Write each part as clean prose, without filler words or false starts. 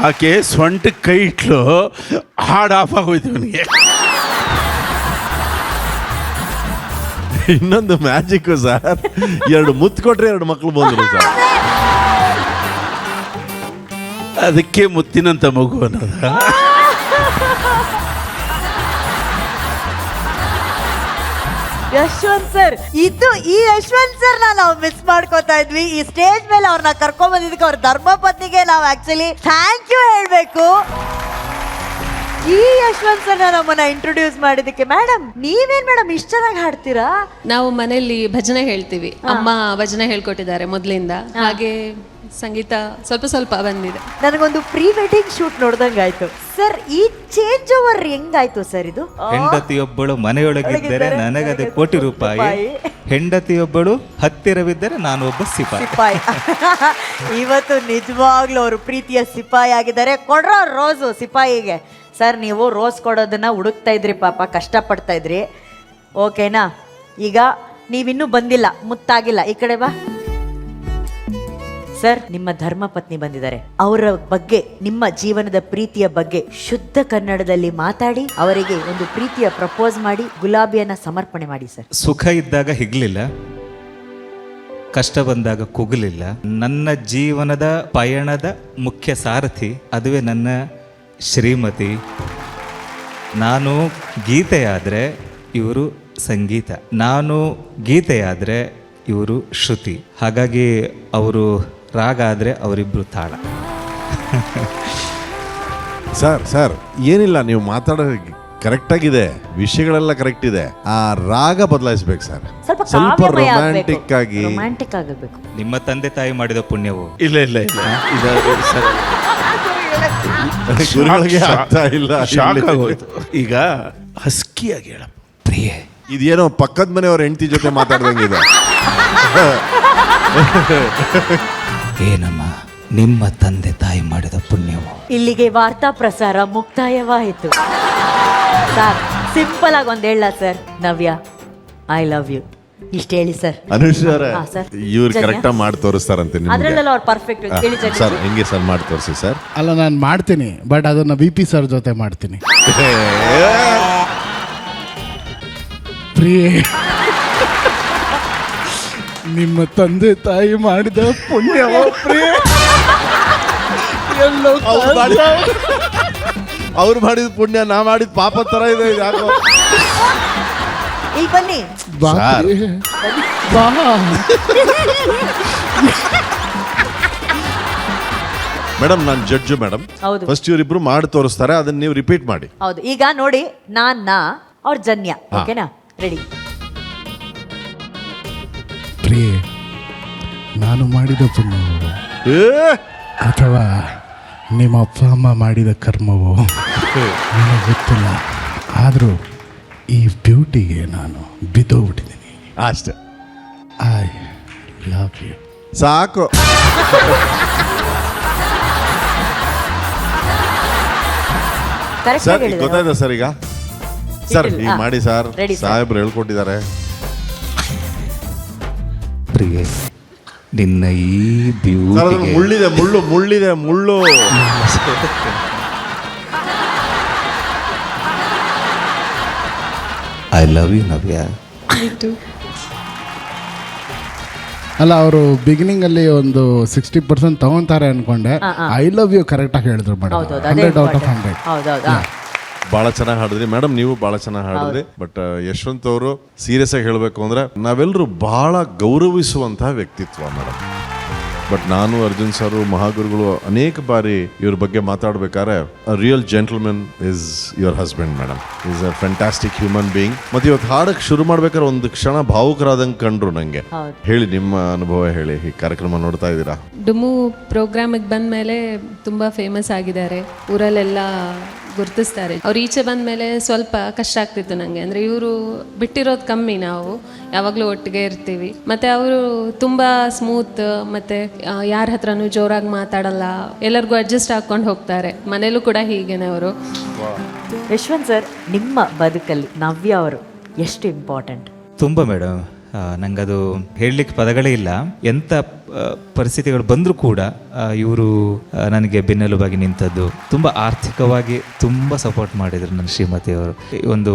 ಆಕೆ ಸೊಂಟಕ್ಕೆ ಕೈ ಇಟ್ಲು, ಹಾಡು ಆಫ್ ಆಗೋಯ್ತು ಅವನಿಗೆ. ಇನ್ನೊಂದು ಮ್ಯಾಜಿಕ್ ಸರ್, 2 ಮುತ್ತು ಕೊಟ್ರೆ 2 ಮಕ್ಕಳು ಬಂದ್ರು ಸರ್. ಅದಕ್ಕೆ ಮುತ್ತಿನಂತ ಮಗು ಅನ್ನೋದ. ಯಶವಂತ್ ಸರ್, ಇದು ಈ ಯಶವಂತ್ ಸರ್ ನಾವು ಮಿಸ್ ಮಾಡ್ಕೋತಾ ಇದ್ವಿ. ಈ ಸ್ಟೇಜ್ ಮೇಲೆ ಅವ್ರನ್ನ ಕರ್ಕೊಂಡ್ ಬಂದಿದ್ದಕ್ಕೆ ಅವ್ರ ಧರ್ಮಪತ್ನಿಗೆ ನಾವು ಆಕ್ಚುಲಿ ಥ್ಯಾಂಕ್ ಯು ಹೇಳ್ಬೇಕು. ಈ ಯಶವಂತ್ ಸರ್ ನಮ್ಮನ್ನ ಇಂಟ್ರೊಡ್ಯೂಸ್ ಮಾಡಿದಕ್ಕೆ. ಮೇಡಮ್, ನೀವೇನ್ ಮೇಡಮ್ ಇಷ್ಟ ಚೆನ್ನಾಗಿ ಹಾಡ್ತೀರಾ? ನಾವು ಮನೆಯಲ್ಲಿ ಭಜನೆ ಹೇಳ್ತೀವಿ, ಅಮ್ಮ ಭಜನೆ ಹೇಳ್ಕೊಟ್ಟಿದ್ದಾರೆ ಮೊದಲಿಂದ, ಹಾಗೆ ಸಂಗೀತ ಸ್ವಲ್ಪ ಸ್ವಲ್ಪ ಬಂದಿದೆ. ನನಗೊಂದು ಪ್ರೀ ವೆಡ್ಡಿಂಗ್ ಶೂಟ್ ನೋಡ್ದಂಗಾಯ್ತು ಸರ್. ಈ ಚೇಂಜ್ ಓವರ್ ಹೆಂಗಾಯ್ತು ಸರ್ ಇದು? ಹೆಂಡತಿಯೊಬ್ಬಳು ಮನೆಯೊಳಗಿದ್ದರೆ ನನಗದೆ ಕೋಟಿ ರೂಪಾಯಿ, ಹೆಂಡತಿಯೊಬ್ಬಳು ಹತ್ತಿರವಿದ್ದರೆ ನಾನು ಒಬ್ಬ ಸಿಪಾಯಿ. ಇವತ್ತು ನಿಜವಾಗ್ಲೂ ಅವರು ಪ್ರೀತಿಯ ಸಿಪಾಯಿ ಆಗಿದ್ದಾರೆ. ಕೊಡ್ರೋ ರೋಸು ಸಿಪಾಯಿಗೆ. ಸರ್, ನೀವು ರೋಸ್ ಕೊಡೋದನ್ನ ಹುಡುಕ್ತಾ ಇದ್ರಿ, ಪಾಪ ಕಷ್ಟಪಡ್ತಾ ಇದ್ರಿ. ಓಕೆನಾ? ಈಗ ನೀವಿನ್ನೂ ಬಂದಿಲ್ಲ, ಮುತ್ತಾಗಿಲ್ಲ, ಈ ಕಡೆ ಬಾ ಸರ್. ನಿಮ್ಮ ಧರ್ಮಪತ್ನಿ ಬಂದಿದ್ದಾರೆ. ಅವರ ಬಗ್ಗೆ, ನಿಮ್ಮ ಜೀವನದ ಪ್ರೀತಿಯ ಬಗ್ಗೆ ಶುದ್ಧ ಕನ್ನಡದಲ್ಲಿ ಮಾತಾಡಿ ಅವರಿಗೆ ಒಂದು ಪ್ರೀತಿಯ ಪ್ರಪೋಸ್ ಮಾಡಿ ಗುಲಾಬಿಯನ್ನ ಸಮರ್ಪಣೆ ಮಾಡಿ ಸರ್. ಸುಖ ಇದ್ದಾಗ ಹಿಗ್ಲಿಲ್ಲ, ಕಷ್ಟ ಬಂದಾಗ ಕುಗ್ಲಿಲ್ಲ. ನನ್ನ ಜೀವನದ ಪಯಣದ ಮುಖ್ಯ ಸಾರಥಿ ಅದುವೇ ನನ್ನ ಶ್ರೀಮತಿ. ನಾನು ಗೀತೆಯಾದರೆ ಇವರು ಸಂಗೀತ, ನಾನು ಗೀತೆಯಾದರೆ ಇವರು ಶ್ರುತಿ. ಹಾಗಾಗಿ ಅವರು ರಾಗ ಆದರೆ ಅವರಿಬ್ಬರು ತಾಳ. ಸರ್ ಏನಿಲ್ಲ, ನೀವು ಮಾತಾಡೋ ಕರೆಕ್ಟಾಗಿದೆ, ವಿಷಯಗಳೆಲ್ಲ ಕರೆಕ್ಟ್ ಇದೆ. ಆ ರಾಗ ಬದಲಾಯಿಸ್ಬೇಕು ಸರ್, ಸ್ವಲ್ಪ ರೊಮ್ಯಾಂಟಿಕ್ ಆಗಿ. ರೊಮ್ಯಾಂಟಿಕ್ ಆಗಬೇಕು. ನಿಮ್ಮ ತಂದೆ ತಾಯಿ ಮಾಡಿದ ಪುಣ್ಯವು. ಇಲ್ಲ ಸರ್, ಗುರುಗಳಿಗೆ ಆಗ್ತಾ ಇಲ್ಲ, ಶಾಕ್ ಆಗೋಯ್ತು. ಈಗ ಹಸ್ಕಿಯಾಗಿ ಹೇಳ ಪ್ರಿಯೆ. ಇದೇನೋ ಪಕ್ಕದ ಮನೆಯವ್ರ ಹೆಂಡತಿ ಜೊತೆ ಮಾತಾಡ್ದಂಗಿದೆ. ಏನಮ್ಮ, ನಿಮ್ಮ ತಂದೆ ತಾಯಿ ಮಾಡಿದ ಪುಣ್ಯವು. ಇಲ್ಲಿಗೆ ವಾರ್ತಾ ಪ್ರಸಾರ ಮುಕ್ತಾಯವಾಯಿತು. ಸರ್, ಸಿಂಪಲ್ ಆಗಿ ಒಂದ್ ಹೇಳ sir. Navya, I love you ಇಷ್ಟ ಹೇಳಿ ಸರ್. ಅನುಷ್ ಅವರೇ, ಹಾ, ಸರ್. ಇವ್ರು ಕರೆಕ್ಟಾಗಿ ಮಾಡಿ ತೋರಿಸ್ತಾರಂತೆ ನಿಮ್ಗೆ. ಅದ್ರಲ್ಲೆಲ್ಲ ಅವ್ರು ಪರ್ಫೆಕ್ಟ್. ಹೇಳಿ ಸರ್, ಹೆಂಗೆ ಸರ್ ಮಾಡಿ ತೋರಿಸಿ ಸರ್. ಅಲ್ಲ, ನಾನು ಮಾಡ್ತೀನಿ, ಬಟ್ ಅದನ್ನ VP ಸರ್ ಜೊತೆ ಮಾಡ್ತೀನಿ. ಪ್ರಿಯೆ, ನಿಮ್ಮ ತಂದೆ ತಾಯಿ ಮಾಡಿದ ಪುಣ್ಯವ ಪ್ರಿಯೆ. ಎಲ್ಲೋ ಅವ್ರು ಮಾಡಿದ ಪುಣ್ಯ ನಾ ಮಾಡಿದ ಪಾಪ ತರ ಇದೆ ಇದು. ಯಾಕೋ ಇಲ್ಲಿ ಬನ್ನಿ. ಬಾ ಸರ್. ಪ್ರಿಯೆ, ಬಾ. ಮೇಡಮ್, ನಾನು ಜಡ್ಜು ಮೇಡಮ್. ಹೌದು. ಫಸ್ಟ್ ಇವರಿಬ್ರು ಮಾಡಿ ತೋರಿಸ್ತಾರೆ, ಅದನ್ನ ನೀವು ರಿಪೀಟ್ ಮಾಡಿ. ಹೌದು. ಈಗ ನೋಡಿ, ಅವ್ರ ಜನ್ಯ. ಓಕೆನಾ? ರೆಡಿ? ಪ್ರಿಯೆ, ನಾನು ಮಾಡಿದ ಪುಣ್ಯವು ಏ ಅಥವಾ ನಿಮ್ಮ ಅಪ್ಪ ಅಮ್ಮ ಮಾಡಿದ ಕರ್ಮವು ನನಗೆ ಗೊತ್ತಿಲ್ಲ, ಆದರೂ ಈ ಬ್ಯೂಟಿಗೆ ನಾನು ಬಿದ್ದೋಗ್ಬಿಟ್ಟಿದ್ದೀನಿ. ಅಷ್ಟೇ, ಐ ಲವ್ ಯು. ಸಾಕು. ಕರೆಕ್ಟ್ ಸರ್, ಹೇಳಿದ್ರೆ ಗೊತ್ತಾಯ್ತಾ ಸರ್? ಈಗ ಸರ್ ಇಟ್ಟಿಲ್ಲ. ಈಗ ಮಾಡಿ ಸರ್, Ready, sir. ಸಾಹೇಬ್ರು ಹೇಳ್ಕೊಟ್ಟಿದ್ದಾರೆ. ಪ್ರಿಯೆ, ನಿನ್ನ ಈ ಸರ್, ಅದ್ರಲ್ಲಿ ಬ್ಯೂಟಿಗೆ ಮುಳ್ಳಿದೆ ಮುಳ್ಳು. ಐ ಲವ್ ಯು ನವ್ಯ. ಅಲ್ಲ, ಅವರು ಬಿಗಿನಿಂಗ್ ಅಲ್ಲಿ ಒಂದು 60% ತಗೊಂತಾರೆ ಅನ್ಕೊಂಡೆ. ಐ ಲವ್ ಯು ಕರೆಕ್ಟಾಗಿ ಹೇಳಿದ್ರು ಮೇಡಮ್. ಹೌದೌದು, ಅದೇ 100 out of important. 100. ಹೌದೌದು. ಭಾಳ ಚೆನ್ನಾಗಿ ಹಾಡಿದ್ರಿ ಮೇಡಮ್, ನೀವು ಭಾಳ ಚೆನ್ನಾಗಿ ಹಾಡಿದ್ರಿ. ಬಟ್ ಯಶವಂತ್ ಅವರು ಸೀರಿಯಸ್ ಆಗಿ ಹೇಳಬೇಕು ಅಂದ್ರೆ ನಾವೆಲ್ಲರೂ ಬಹಳ ಗೌರವಿಸುವಂತಹ ವ್ಯಕ್ತಿತ್ವ ಮೇಡಮ್. ಬಟ್ ನಾನು, ಅರ್ಜುನ್ ಸರ್, ಮಹಾಗುರುಗಳು ಅನೇಕ ಬಾರಿ ಇವ್ರ ಬಗ್ಗೆ ಮಾತಾಡ್ಬೇಕಾದ್ರೆ real gentleman is your husband madam. Is a fantastic human being. ಮತ್ತೆ ಇವತ್ತು ಹಾಡಕ್ಕೆ ಶುರು ಮಾಡ್ಬೇಕಾದ್ರೆ ಒಂದು ಕ್ಷಣ ಭಾವುಕರಾದಂಗೆ ಕಂಡ್ರು ನಂಗೆ. ಹೌದು. ಹೇಳಿ ನಿಮ್ಮ ಅನುಭವ ಹೇಳಿ, ಈ ಕಾರ್ಯಕ್ರಮ ನೋಡ್ತಾ ಇದ್ದೀರಾ? ಡುಮು ಪ್ರೋಗ್ರಾಮಿಗೆ ಬಂದ ಮೇಲೆ ತುಂಬ ಫೇಮಸ್ ಆಗಿದ್ದಾರೆ, ಊರಲ್ಲೆಲ್ಲ ಗುರ್ತಿಸ್ತಾರೆ. ಅವ್ರು ಈಚೆ ಬಂದ ಮೇಲೆ ಸ್ವಲ್ಪ ಕಷ್ಟ ಆಗ್ತಿತ್ತು ನನಗೆ. ಅಂದರೆ ಇವರು ಬಿಟ್ಟಿರೋದು ಕಮ್ಮಿ, ನಾವು ಯಾವಾಗಲೂ ಒಟ್ಟಿಗೆ ಇರ್ತೀವಿ. ಮತ್ತು ಅವರು ತುಂಬ ಸ್ಮೂತ್, ಮತ್ತು ಯಾರ ಹತ್ರನೂ ಜೋರಾಗಿ ಮಾತಾಡಲ್ಲ, ಎಲ್ಲರಿಗೂ ಅಡ್ಜಸ್ಟ್ ಹಾಕ್ಕೊಂಡು ಹೋಗ್ತಾರೆ. ಮನೇಲೂ ಕೂಡ ಹೀಗೇನೆ ಅವರು. ಯಶವಂತ್ ಸರ್, ನಿಮ್ಮ ಬದುಕಲ್ಲಿ ನವ್ಯ ಅವರು ಎಷ್ಟು ಇಂಪಾರ್ಟೆಂಟ್? ತುಂಬ ಮೇಡಮ್. ನಂಗದು ಹೇಳಲಿಕ್ಕೆ ಪದಗಳೇ ಇಲ್ಲ. ಎಂಥ ಪರಿಸ್ಥಿತಿಗಳು ಬಂದರೂ ಕೂಡ ಇವರು ನನಗೆ ಬೆನ್ನೆಲುಬಾಗಿ ನಿಂತದ್ದು. ತುಂಬ ಆರ್ಥಿಕವಾಗಿ ತುಂಬ ಸಪೋರ್ಟ್ ಮಾಡಿದರು ನನ್ನ ಶ್ರೀಮತಿಯವರು. ಒಂದು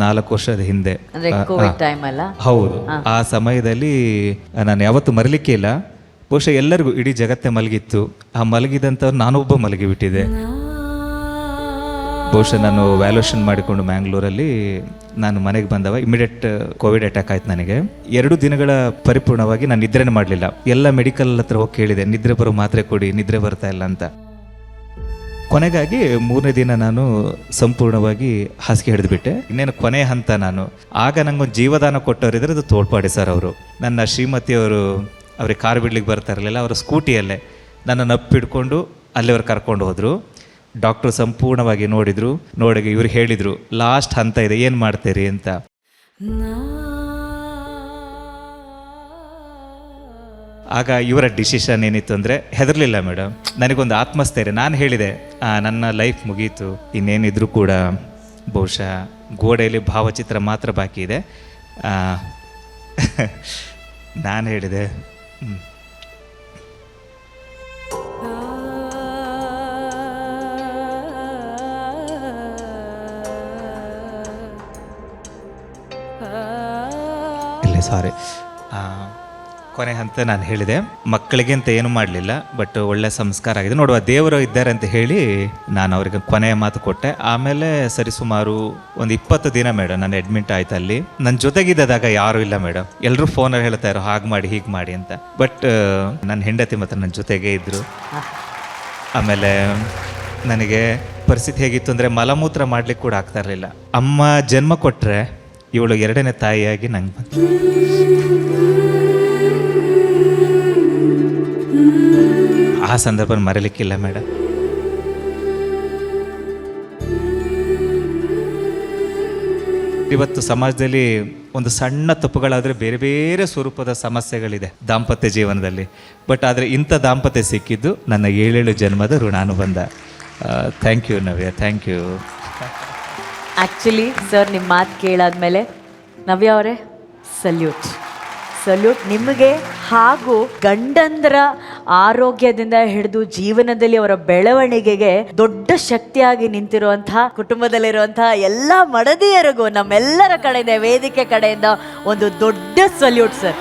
4 ವರ್ಷದ ಹಿಂದೆ ಅಂದ್ರೆ ಕೋವಿಡ್ ಟೈಮ್ ಅಲ್ಲ? ಹೌದು. ಆ ಸಮಯದಲ್ಲಿ ನಾನು ಯಾವತ್ತೂ ಮರಲಿಕ್ಕೆ ಇಲ್ಲ. ಬಹುಶಃ ಎಲ್ಲರಿಗೂ ಇಡೀ ಜಗತ್ತೇ ಮಲಗಿತ್ತು. ಆ ಮಲಗಿದಂಥವ್ರು ನಾನೊಬ್ಬ ಮಲಗಿಬಿಟ್ಟಿದೆ. ಬಹುಶಃ ನಾನು ವ್ಯಾಲ್ಯೂಷನ್ ಮಾಡಿಕೊಂಡು ಮ್ಯಾಂಗ್ಳೂರಲ್ಲಿ ನಾನು ಮನೆಗೆ ಬಂದವ ಇಮಿಡಿಯೇಟ್ ಕೋವಿಡ್ ಅಟ್ಯಾಕ್ ಆಯ್ತು ನನಗೆ. 2 ದಿನಗಳ ಪರಿಪೂರ್ಣವಾಗಿ ನಾನು ನಿದ್ರೆನೇ ಮಾಡಲಿಲ್ಲ. ಎಲ್ಲ ಮೆಡಿಕಲ್ ಹತ್ರ ಹೋಗಿ ಕೇಳಿದೆ, ನಿದ್ರೆ ಬರೋ ಮಾತ್ರೆ ಕೊಡಿ, ನಿದ್ರೆ ಬರ್ತಾ ಇಲ್ಲ ಅಂತ. ಕೊನೆಗಾಗಿ 3ನೇ ದಿನ ನಾನು ಸಂಪೂರ್ಣವಾಗಿ ಹಾಸಿಗೆ ಹಿಡಿದುಬಿಟ್ಟೆ. ಇನ್ನೇನು ಕೊನೆ ಹಂತ ನಾನು. ಆಗ ನಂಗೊಂದು ಜೀವದಾನ ಕೊಟ್ಟವರಿದ್ರೆ ಅದು ತೋಳ್ಪಾಡಿ ಸರ್ ಅವರು. ನನ್ನ ಶ್ರೀಮತಿಯವರು ಅವ್ರಿಗೆ ಕಾರ್ ಬಿಡ್ಲಿಕ್ಕೆ ಬರ್ತಾ ಇರಲಿಲ್ಲ. ಅವರ ಸ್ಕೂಟಿಯಲ್ಲೇ ನನ್ನನ್ನು ಅಪ್ಪಿಡ್ಕೊಂಡು ಅಲ್ಲಿವ್ರು ಕರ್ಕೊಂಡು ಹೋದರು. ಡಾಕ್ಟ್ರು ಸಂಪೂರ್ಣವಾಗಿ ನೋಡಿದರು. ನೋಡಿಗೆ ಇವ್ರು ಹೇಳಿದರು, ಲಾಸ್ಟ್ ಹಂತ ಇದೆ, ಏನು ಮಾಡ್ತೀರಿ ಅಂತ. ಆಗ ಇವರ ಡಿಸಿಷನ್ ಏನಿತ್ತು ಅಂದರೆ, ಹೆದರಲಿಲ್ಲ ಮೇಡಮ್, ನನಗೊಂದು ಆತ್ಮಸ್ಥೈರ್ಯ. ನಾನು ಹೇಳಿದೆ, ನನ್ನ ಲೈಫ್ ಮುಗೀತು, ಇನ್ನೇನಿದ್ರು ಕೂಡ ಬಹುಶಃ ಗೋಡೆಯಲ್ಲಿ ಭಾವಚಿತ್ರ ಮಾತ್ರ ಬಾಕಿ ಇದೆ. ನಾನು ಹೇಳಿದೆ, ಇಲ್ಲ ಸಾರಿ, ಕೊನೆ ಹಂತ ನಾನು ಹೇಳಿದೆ, ಮಕ್ಕಳಿಗೆ ಅಂತ ಏನು ಮಾಡಲಿಲ್ಲ, ಬಟ್ ಒಳ್ಳೆ ಸಂಸ್ಕಾರ ಆಗಿದೆ, ನೋಡುವ ದೇವರು ಇದ್ದಾರೆ ಅಂತ ಹೇಳಿ ನಾನು ಅವರಿಗೆ ಕೊನೆಯ ಮಾತು ಕೊಟ್ಟೆ. ಆಮೇಲೆ ಸರಿಸುಮಾರು ಒಂದು 20 ದಿನ ಮೇಡಮ್ ನಾನು ಅಡ್ಮಿಟ್ ಆಯ್ತು ಅಲ್ಲಿ. ನನ್ನ ಜೊತೆಗಿದ್ದಾಗ ಯಾರೂ ಇಲ್ಲ ಮೇಡಮ್, ಎಲ್ಲರೂ ಫೋನಲ್ಲಿ ಹೇಳ್ತಾ ಇರೋ ಹಾಗೆ ಮಾಡಿ ಹೀಗೆ ಮಾಡಿ ಅಂತ. ಬಟ್ ನನ್ನ ಹೆಂಡತಿ ಮತ್ತು ನನ್ನ ಜೊತೆಗೇ ಇದ್ದರು. ಆಮೇಲೆ ನನಗೆ ಪರಿಸ್ಥಿತಿ ಹೇಗಿತ್ತು ಅಂದರೆ, ಮಲಮೂತ್ರ ಮಾಡ್ಲಿಕ್ಕೆ ಕೂಡ ಆಗ್ತಾ ಇರಲಿಲ್ಲ. ಅಮ್ಮ ಜನ್ಮ ಕೊಟ್ಟರೆ ಇವಳು 2ನೇ ತಾಯಿಯಾಗಿ ನಂಗೆ ಬಂತು. ಆ ಸಂದರ್ಭ ಮರೀಲಿಕ್ಕಿಲ್ಲ ಮೇಡಮ್. ಇವತ್ತು ಸಮಾಜದಲ್ಲಿ ಒಂದು ಸಣ್ಣ ತಪ್ಪುಗಳಾದರೆ ಬೇರೆ ಬೇರೆ ಸ್ವರೂಪದ ಸಮಸ್ಯೆಗಳಿದೆ ದಾಂಪತ್ಯ ಜೀವನದಲ್ಲಿ. ಬಟ್ ಆದರೆ ಇಂಥ ದಾಂಪತ್ಯ ಸಿಕ್ಕಿದ್ದು ನನ್ನ 7 ಜನ್ಮದ ಋಣಾನುಬಂಧ. Thank you Navya, thank you. Actually sir ನಿಮ್ಮ ಮಾತು ಕೇಳಾದ್ಮೇಲೆ ನವ್ಯ ಅವರೇ ಸಲ್ಯೂಟ್ ನಿಮಗೆ. ಹಾಗೂ ಗಂಡಂದರ ಆರೋಗ್ಯದಿಂದ ಹಿಡಿದು ಜೀವನದಲ್ಲಿ ಅವರ ಬೆಳವಣಿಗೆಗೆ ದೊಡ್ಡ ಶಕ್ತಿಯಾಗಿ ನಿಂತಿರುವಂತಹ, ಕುಟುಂಬದಲ್ಲಿರುವಂತಹ ಎಲ್ಲ ಮಡದಿಯರಿಗೂ ನಮ್ಮೆಲ್ಲರ ಕಡೆಯಿಂದ, ವೇದಿಕೆ ಕಡೆಯಿಂದ ಒಂದು ದೊಡ್ಡ ಸಲ್ಯೂಟ್ ಸರ್.